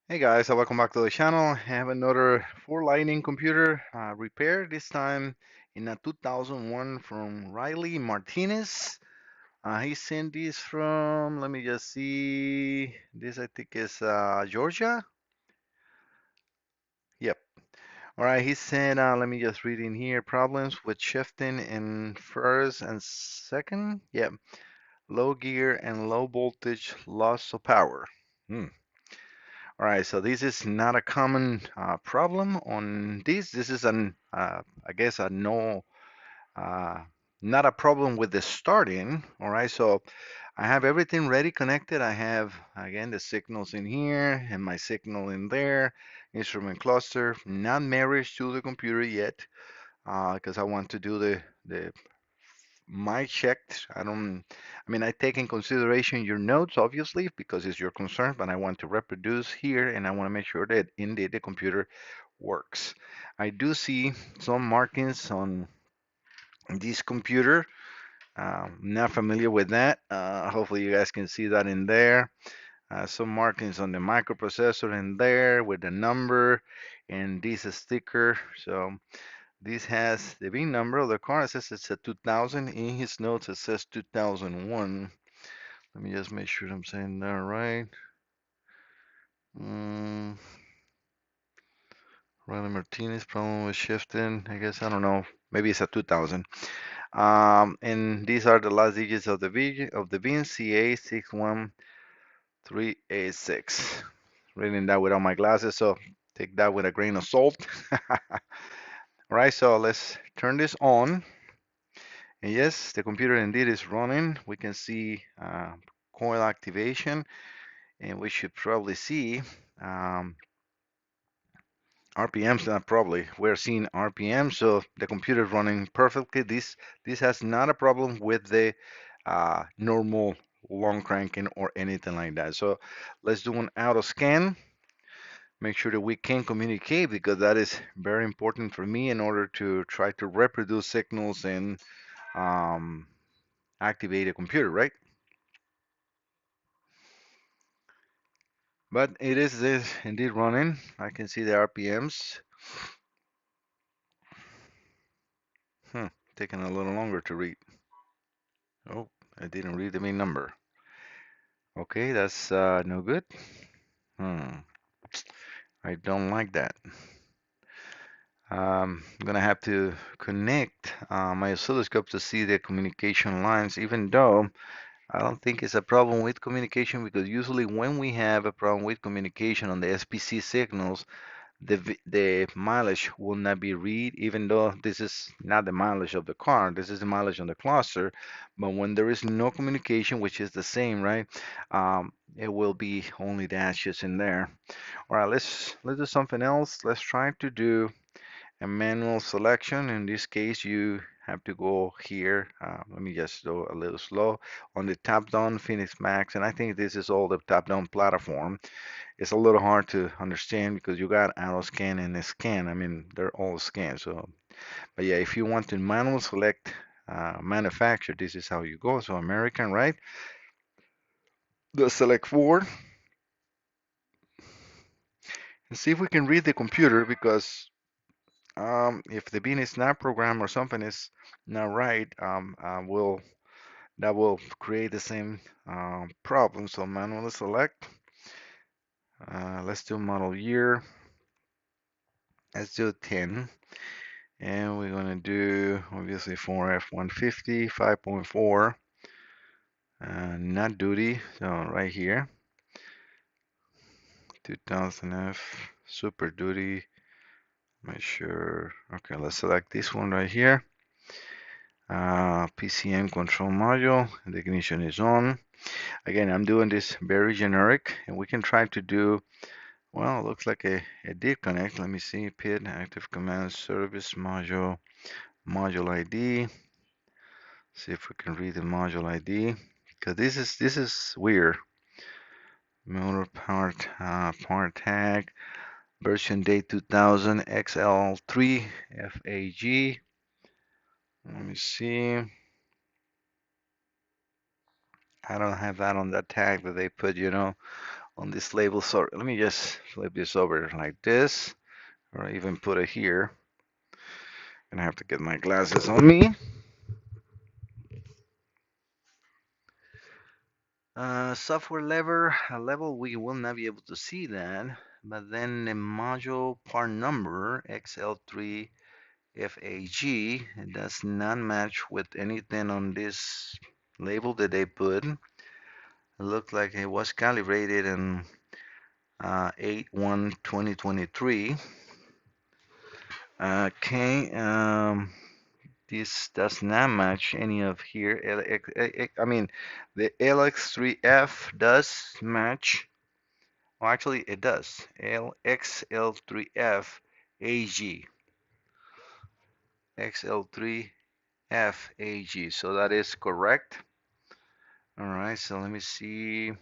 Hey guys, welcome back to the channel. I have another Ford Lightning computer repair, this time in a 2001 from Reily Martinez. He sent this from, let me just see, this I think is Georgia. Yep. All right, he said, let me just read in here, problems with shifting in first and second. Yep. Low gear and low voltage loss of power. Hmm. All right, so this is not a common problem on this. This is I guess, a no, uh, not a problem with the starting. All right, so I have everything ready connected. I have, again, the signals in here and my signal in there, instrument cluster, not married to the computer yet, because I want to do the my checked. I mean, I take in consideration your notes, obviously, because it's your concern, but I want to reproduce here and I want to make sure that indeed the computer works. I do see some markings on this computer. Not familiar with that. Hopefully you guys can see that in there. Some markings on the microprocessor in there with the number and this sticker. So this has the VIN number of the car. It says it's a 2000. In his notes, it says 2001. Let me just make sure I'm saying that right. Mm, Riley Martinez, problem with shifting. I guess, I don't know. Maybe it's a 2000. And these are the last digits of the VIN CA61386. Reading that without my glasses, so take that with a grain of salt. All right, so let's turn this on. And yes, the computer indeed is running. We can see coil activation, and we should probably see um, RPMs. Not probably. We're seeing RPM, so the computer is running perfectly. This has not a problem with the normal long cranking or anything like that. So let's do an auto scan. Make sure that we can communicate because that is very important for me in order to try to reproduce signals and um, activate a computer, right? But it is this indeed running. I can see the RPMs. Hmm, taking a little longer to read. Oh, I didn't read the main number. Okay, that's no good. Hmm, I don't like that. I'm gonna have to connect my oscilloscope to see the communication lines, even though I don't think it's a problem with communication because usually when we have a problem with communication on the SPC signals, the mileage will not be read, even though this is not the mileage of the car, this is the mileage on the cluster. But when there is no communication, which is the same, right? It will be only the ashes in there. All right, let's do something else. Let's try to do a manual selection. In this case, you have to go here. Let me just go a little slow on the top-down Phoenix Max, and I think this is all the top-down platform. It's a little hard to understand because you got auto scan and a scan. I mean, they're all scanned. So, but yeah, if you want to manual select manufacturer, this is how you go. So American, right? The select Ford and see if we can read the computer because if the bin is not programmed or something is not right, will that will create the same problem. So manually select. Let's do model year. Let's do 10. And we're going to do obviously Ford F-150 5.4, not duty. So right here, 2000 F Super Duty. Make sure. Okay, let's select this one right here. PCM control module. The ignition is on. Again, I'm doing this very generic, and we can try to do. Well, it looks like a did connect. Let me see. PID active command service module ID. See if we can read the module ID because this is weird. Motor part tag version date 2000 XL3 FAG. Let me see. I don't have that on that tag that they put, on this label. So let me just flip this over like this, or even put it here. Gonna have to get my glasses on me. Software level, we will not be able to see that, but then the module part number XL3FAG, it does not match with anything on this label that they put. It looked like it was calibrated in 8/1/2023. Okay, this does not match any of here. I mean, the LX3F does match. Well, actually, it does. XL3F AG. XL3F AG. So that is correct. All right, so let me see.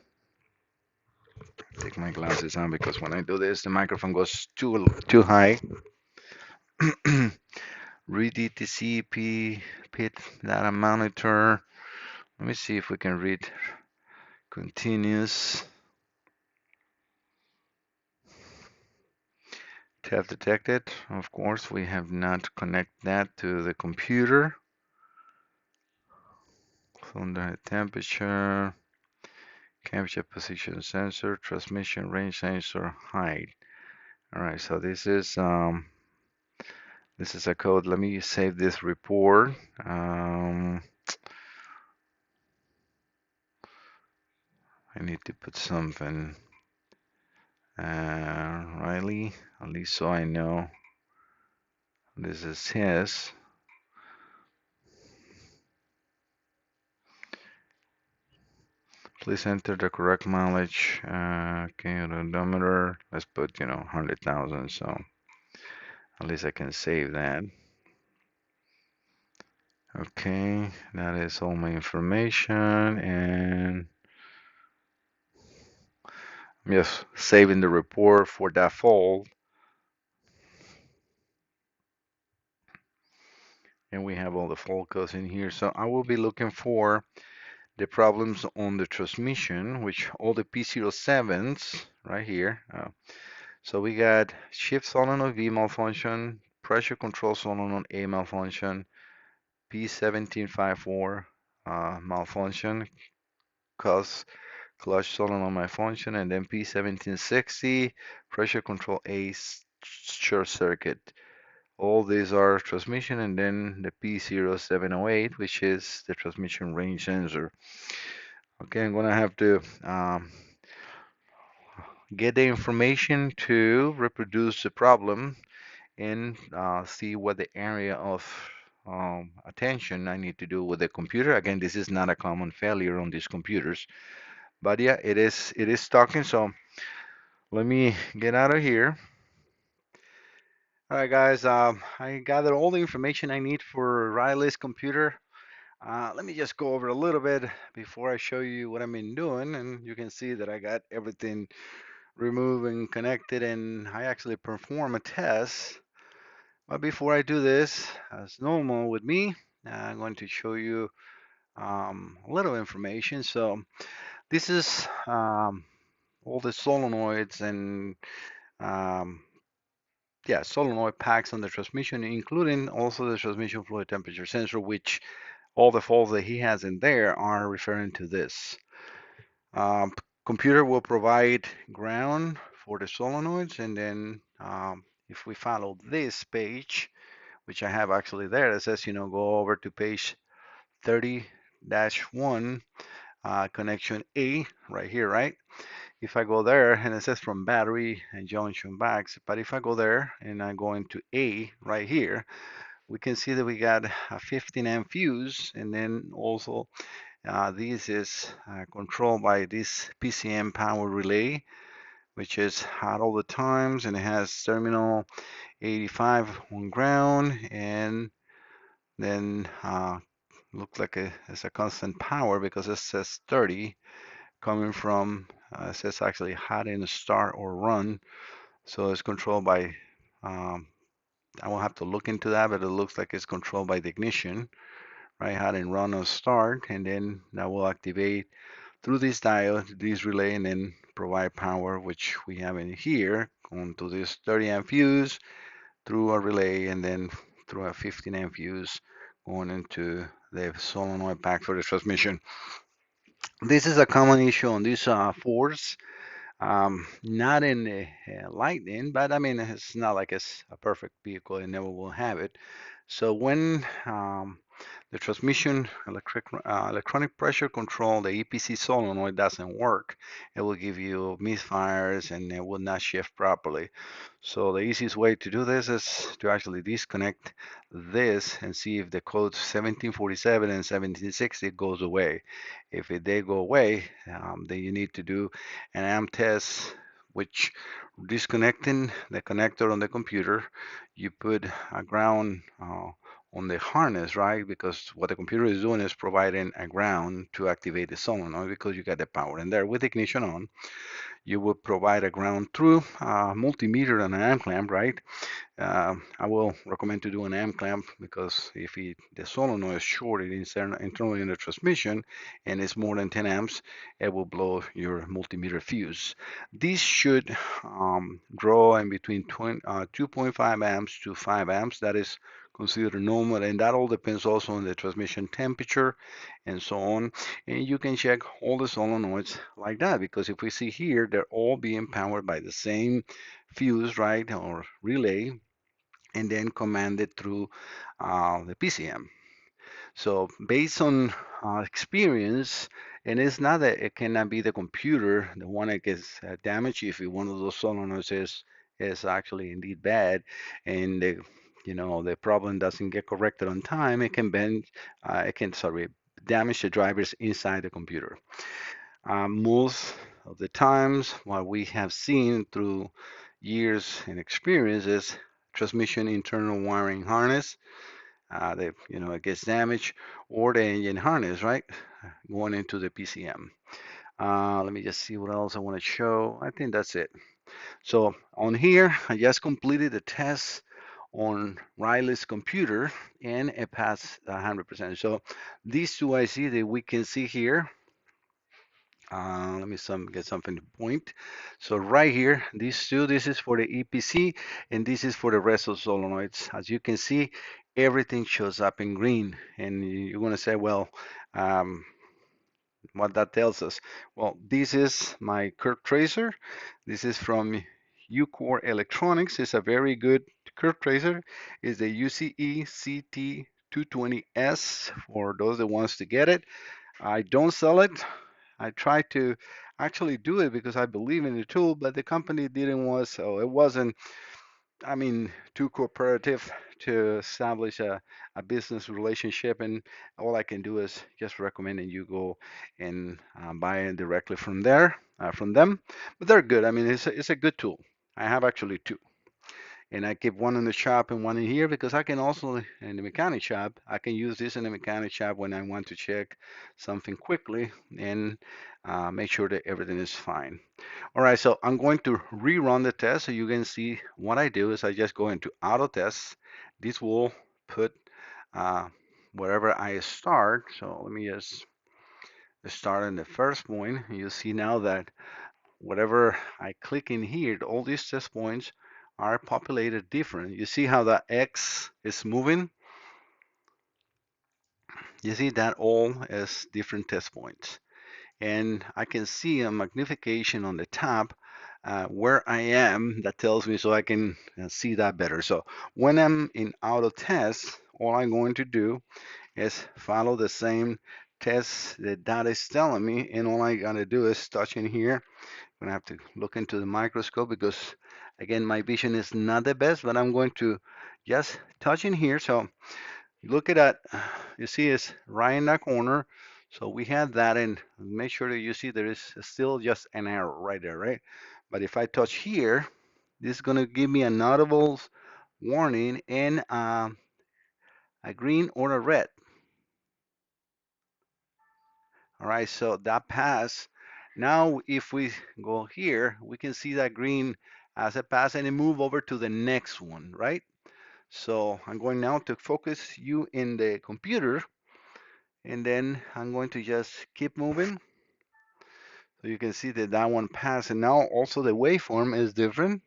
Take my glasses on because when I do this, the microphone goes too high. Read DTC pit data monitor. Let me see if we can read continuous. Theft detected. Of course, we have not connected that to the computer. Thunder temperature, capture position sensor, transmission range sensor, height. All right, so this is a code. Let me save this report. I need to put something. Reily, at least so I know this is his. Please enter the correct mileage. Okay, the odometer. Let's put 100,000. So at least I can save that. Okay, that is all my information, and I'm just saving the report for that fault. And we have all the fault codes in here. So I will be looking for the problems on the transmission, which all the P07s right here. So we got shift solenoid V malfunction, pressure control solenoid A malfunction, P1754 malfunction, cause clutch solenoid malfunction, and then P1760 pressure control A short circuit. All these are transmission, and then the P0708, which is the transmission range sensor. Okay, I'm gonna have to get the information to reproduce the problem and see what the area of attention I need to do with the computer. Again, this is not a common failure on these computers, but yeah, it is talking. So let me get out of here. All right, guys, I gathered all the information I need for Riley's computer. Let me just go over a little bit before I show you what I've been doing, and you can see that I got everything removed and connected, and I actually perform a test. But before I do this, as normal with me, I'm going to show you a little information. So this is all the solenoids and um, yeah, solenoid packs on the transmission, including also the transmission fluid temperature sensor, which all the faults that he has in there are referring to this. Um, Computer will provide ground for the solenoids, and then if we follow this page, which I have actually there, it says, go over to page 30-1, connection A, right here, right? If I go there, and it says from battery and junction backs, but if I go there and I go into A right here, we can see that we got a 15 amp fuse, and then also this is controlled by this PCM power relay, which is hot all the times, and it has terminal 85 on ground, and then looks like it's a constant power because it says 30 coming from, it says actually hot in start or run, so it's controlled by, um, I will have to look into that, but it looks like it's controlled by the ignition, right? Hot and run or start, and then that will activate through this diode, this relay, and then provide power, which we have in here, onto this 30 amp fuse through a relay and then through a 15 amp fuse going into the solenoid pack for the transmission. This is a common issue on these Fords. Not in the Lightning, but I mean, it's not like it's a perfect vehicle. It never will have it. So when the transmission electronic pressure control, the EPC solenoid doesn't work, it will give you misfires and it will not shift properly. So the easiest way to do this is to actually disconnect this and see if the codes 1747 and 1760 goes away. If they go away, then you need to do an amp test, which disconnecting the connector on the computer, you put a ground on the harness, right? Because what the computer is doing is providing a ground to activate the solenoid because you got the power in there with ignition on. You would provide a ground through a multimeter and an amp clamp, right? I will recommend to do an amp clamp because if the solenoid is shorted internally in the transmission and it's more than 10 amps, it will blow your multimeter fuse. These should draw in between 2.5 amps to 5 amps. That is considered normal, and that all depends also on the transmission temperature and so on. And you can check all the solenoids like that, because if we see here, they're all being powered by the same fuse, right, or relay, and then commanded through the PCM. So based on experience, and it's not that it cannot be the computer, the one that gets damaged if one of those solenoids is actually indeed bad, and the problem doesn't get corrected on time, it can bend, it can sorry damage the drivers inside the computer. Most of the times, what we have seen through years and experience is transmission internal wiring harness. It gets damaged, or the engine harness, right, going into the PCM. Let me just see what else I want to show. I think that's it. So on here, I just completed the test on Riley's computer, and it passed 100%. So these two IC that we can see here, let me get something to point. So right here, these two, this is for the EPC, and this is for the rest of solenoids. As you can see, everything shows up in green, and you're going to say, well, um, what that tells us. Well, this is my curve tracer. This is from Ucore Electronics. It's a very good curve tracer. It's the UCE CT220S for those that wants to get it. I don't sell it. I tried to actually do it because I believe in the tool, but the company didn't want, so it wasn't, I mean, too cooperative to establish a business relationship. And all I can do is just recommend that you go and buy it directly from there, from them. But they're good. I mean, it's a good tool. I have actually two, and I keep one in the shop and one in here because I can also, in the mechanic shop, I can use this in the mechanic shop when I want to check something quickly and make sure that everything is fine. All right, so I'm going to rerun the test so you can see what I do is I just go into auto test. This will put uh, wherever I start. So let me just start in the first point. You see now that whatever I click in here, all these test points are populated different. You see how the X is moving? You see that all is different test points. And I can see a magnification on the top where I am that tells me so I can see that better. So when I'm in auto test, all I'm going to do is follow the same test that that is telling me, and all I gotta do is touch in here. I'm gonna have to look into the microscope because again my vision is not the best, but I'm going to just touch in here. So look at that, you see it's right in that corner. So we had that, and make sure that you see there is still just an arrow right there, right? But if I touch here, this is gonna give me an audible warning and a green or a red. All right, so that pass. Now, if we go here, we can see that green as a pass and it move over to the next one, right? So I'm going now to focus you in the computer, and then I'm going to just keep moving. So you can see that that one passed, and now also the waveform is different,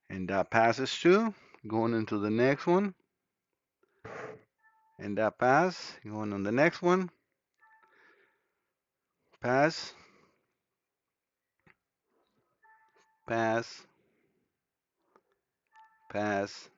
and that passes too. Going into the next one, and that pass. Going on the next one, pass, pass, pass,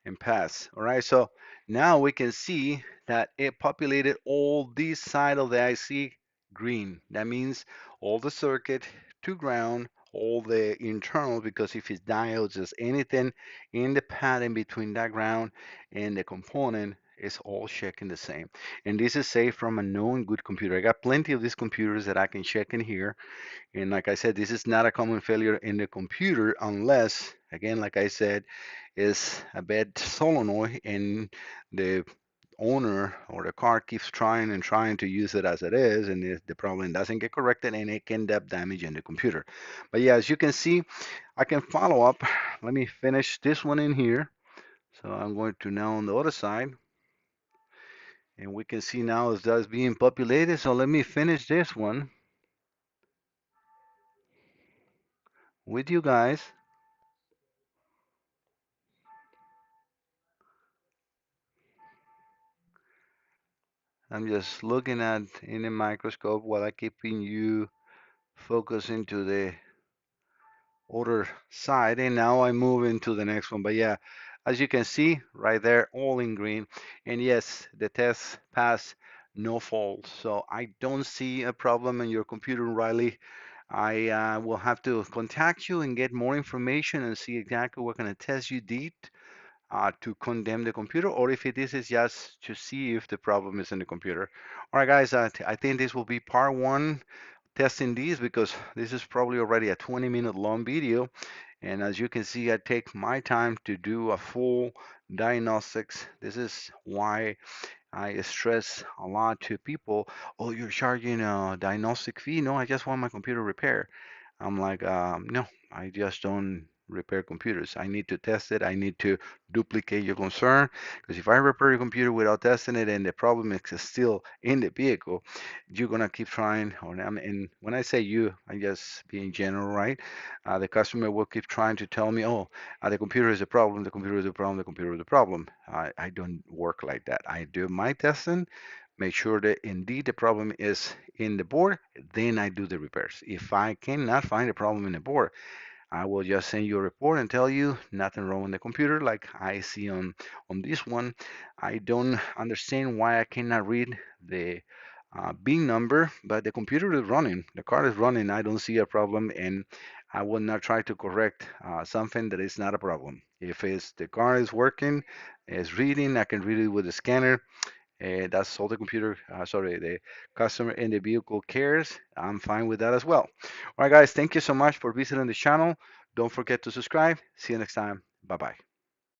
and pass. All right, so now we can see that it populated all this side of the IC green. That means all the circuit to ground, all the internal, because if it's diodes, just anything in the pattern between that ground and the component is all checking the same. And this is safe from a known good computer. I got plenty of these computers that I can check in here. And like I said, this is not a common failure in the computer unless, again, like I said, is a bad solenoid and the owner or the car keeps trying and trying to use it as it is, and the problem doesn't get corrected, and it can end up damaging the computer. But yeah, as you can see, I can follow up. Let me finish this one in here. So I'm going to now on the other side, and we can see now is that's being populated. So let me finish this one with you guys. I'm just looking at in the microscope while I keeping you focus into the other side, and now I move into the next one. But yeah, as you can see right there, all in green. And yes, the test passed, no fault. So I don't see a problem in your computer, Riley. I will have to contact you and get more information and see exactly what kind of test you did to condemn the computer, or if it is just to see if the problem is in the computer. All right, guys, I think this will be part one testing these, because this is probably already a 20-minute long video. And as you can see, I take my time to do a full diagnostics. This is why I stress a lot to people, oh, you're charging a diagnostic fee. No, I just want my computer repaired. I'm like, no, I just don't repair computers. I need to test it. I need to duplicate your concern, because if I repair your computer without testing it and the problem is still in the vehicle, you're gonna keep trying. And when I say you, I just being general, right? The customer will keep trying to tell me, oh, the computer is a problem, the computer is a problem, the computer is a problem. I don't work like that. I do my testing, make sure that indeed the problem is in the board, then I do the repairs. If I cannot find a problem in the board, I will just send you a report and tell you nothing wrong with the computer, like I see on this one. I don't understand why I cannot read the bin number, but the computer is running, the car is running. I don't see a problem, and I will not try to correct something that is not a problem. If it's the car is working, is reading, I can read it with the scanner. That's all the computer, sorry, the customer in the vehicle cares. I'm fine with that as well. All right, guys, thank you so much for visiting the channel. Don't forget to subscribe. See you next time. Bye bye.